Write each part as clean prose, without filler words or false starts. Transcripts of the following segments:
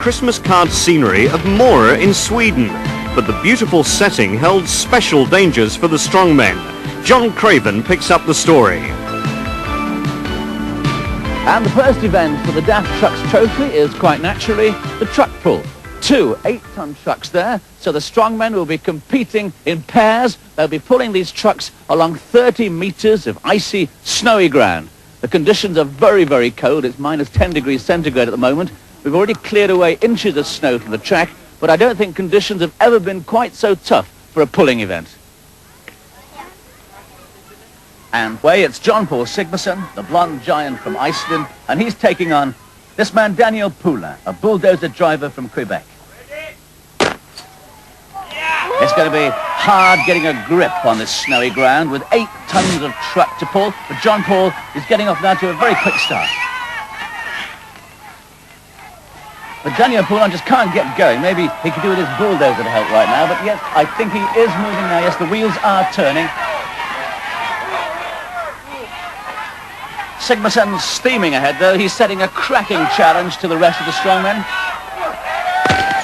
Christmas card scenery of Mora in Sweden, but the beautiful setting held special dangers for the strongmen. John Craven picks up the story. And the first event for the Daft Trucks Trophy is quite naturally the truck pull. 2 8-ton trucks there, so the strongmen will be competing in pairs. They'll be pulling these trucks along 30 meters of icy, snowy ground. The conditions are very, very cold. It's minus 10 degrees centigrade at the moment. We've already cleared away inches of snow from the track, but I don't think conditions have ever been quite so tough for a pulling event. And it's Jón Páll Sigmarsson, the blonde giant from Iceland, and he's taking on this man Daniel Pula, a bulldozer driver from Quebec. It's going to be hard getting a grip on this snowy ground with 8 tons of truck to pull, but Jón Páll is getting off now to a very quick start. But Daniel Poulin just can't get going. Maybe he could do with his bulldozer to help right now, but yes, I think he is moving now. Yes, the wheels are turning. Sigmarsson's steaming ahead, though. He's setting a cracking challenge to the rest of the strongmen.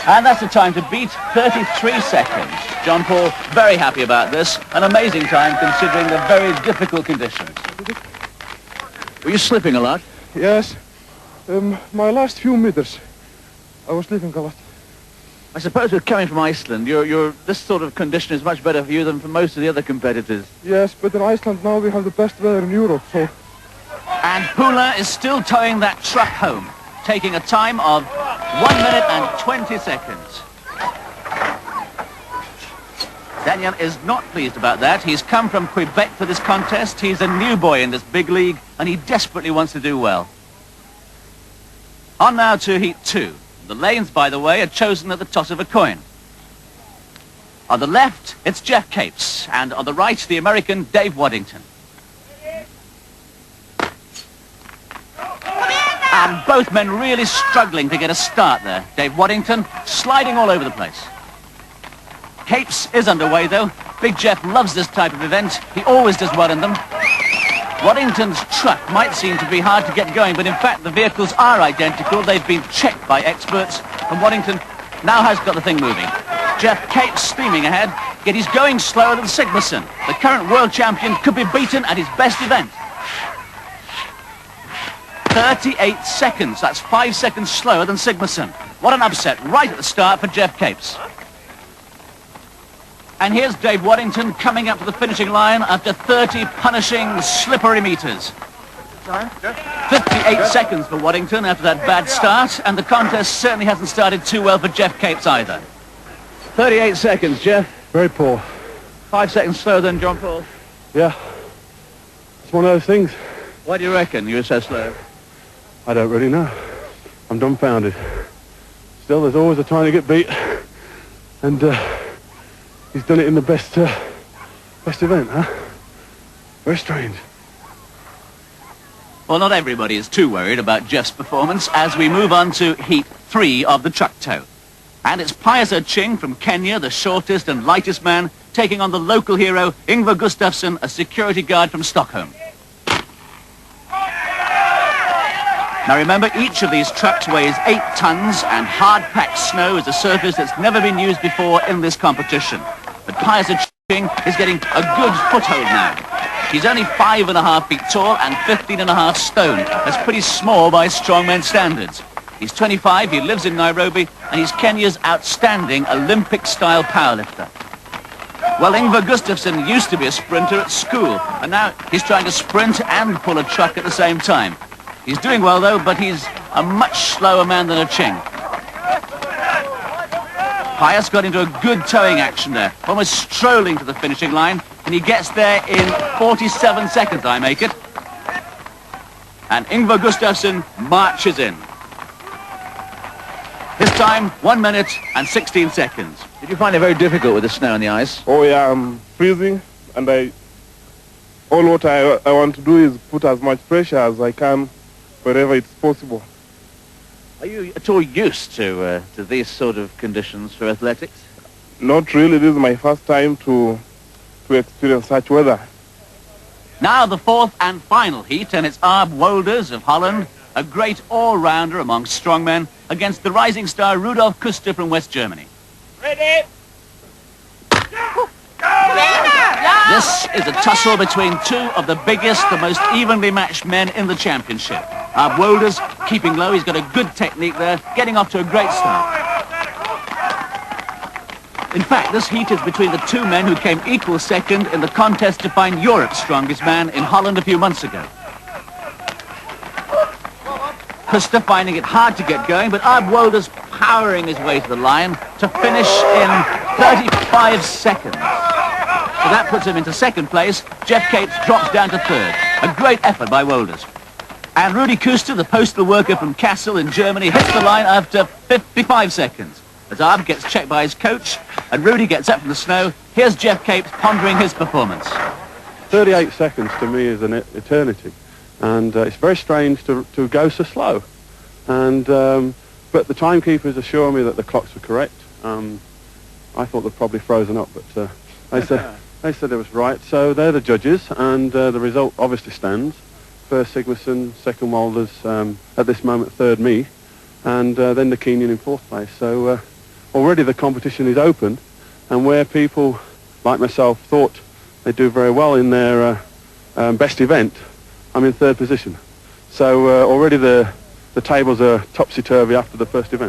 And that's the time to beat, 33 seconds. Jón Páll very happy about this. An amazing time considering the very difficult conditions. Were you slipping a lot? Yes. My last few meters, I was slipping a lot. I suppose with coming from Iceland, this sort of condition is much better for you than for most of the other competitors. Yes, but in Iceland now we have the best weather in Europe, so... And Pula is still towing that truck home, taking a time of 1 minute and 20 seconds. Daniel is not pleased about that. He's come from Quebec for this contest. He's a new boy in this big league, and he desperately wants to do well. On now to Heat 2. The lanes, by the way, are chosen at the toss of a coin. On the left, it's Geoff Capes, and on the right, the American Dave Waddington. And both men really struggling to get a start there. Dave Waddington sliding all over the place. Capes is underway, though. Big Geoff loves this type of event. He always does well in them. Waddington's truck might seem to be hard to get going, but in fact the vehicles are identical. They've been checked by experts, and Waddington now has got the thing moving. Geoff Capes steaming ahead, yet he's going slower than Sigmarsson. The current world champion could be beaten at his best event. 38 seconds, that's 5 seconds slower than Sigmarsson. What an upset right at the start for Geoff Capes. And here's Dave Waddington coming up to the finishing line after 30 punishing, slippery meters. 58 seconds for Waddington after that bad start, and the contest certainly hasn't started too well for Geoff Capes either. 38 seconds, Geoff. Very poor. 5 seconds slower than Jón Páll. Yeah. It's one of those things. Why do you reckon you were so slow? I don't really know. I'm dumbfounded. Still, there's always a time to get beat. And, he's done it in the best event, huh? Very strange. Well, not everybody is too worried about Geoff's performance as we move on to Heat 3 of the truck tow. And it's Pius Ochieng from Kenya, the shortest and lightest man, taking on the local hero, Yngve Gustavsson, a security guard from Stockholm. Now remember, each of these trucks weighs 8 tons, and hard-packed snow is a surface that's never been used before in this competition. But Pius Ochieng is getting a good foothold now. He's only 5.5 feet tall and 15.5 stone. That's pretty small by strongmen standards. He's 25, he lives in Nairobi, and he's Kenya's outstanding Olympic-style powerlifter. Well, Yngve Gustavsson used to be a sprinter at school, and now he's trying to sprint and pull a truck at the same time. He's doing well, though, but he's a much slower man than Ochieng. Pius got into a good towing action there, almost strolling to the finishing line, and he gets there in 47 seconds, I make it. And Yngve Gustavsson marches in. This time, 1 minute and 16 seconds. Did you find it very difficult with the snow and the ice? Oh yeah, I'm freezing, and all what I want to do is put as much pressure as I can wherever it's possible. Are you at all used to these sort of conditions for athletics? Not really. This is my first time to experience such weather. Now the fourth and final heat, and it's Wolders of Holland a great all-rounder among strongmen, against the rising star Rudolf Kuster from West Germany. Ready? This is a tussle between two of the biggest, the most evenly matched men in the championship. Wolders keeping low, he's got a good technique there, getting off to a great start. In fact, this heat is between the two men who came equal second in the contest to find Europe's strongest man in Holland a few months ago. Kuster finding it hard to get going, but Wolders powering his way to the line to finish in 35 seconds. So that puts him into second place. Geoff Capes drops down to third. A great effort by Wolders. And Rudi Kuster, the postal worker from Kassel in Germany, hits the line after 55 seconds. As Arb gets checked by his coach and Rudi gets up from the snow, here's Geoff Capes pondering his performance. 38 seconds to me is an eternity. And it's very strange to go so slow. And but the timekeepers assure me that the clocks were correct. I thought they'd probably frozen up, but they said it was right. So they're the judges, and the result obviously stands. First Sigmarsson, second Wolders, at this moment third me, and then the Kenyan in fourth place. So already the competition is open, and where people like myself thought they'd do very well in their best event, I'm in third position. So already the tables are topsy-turvy after the first event.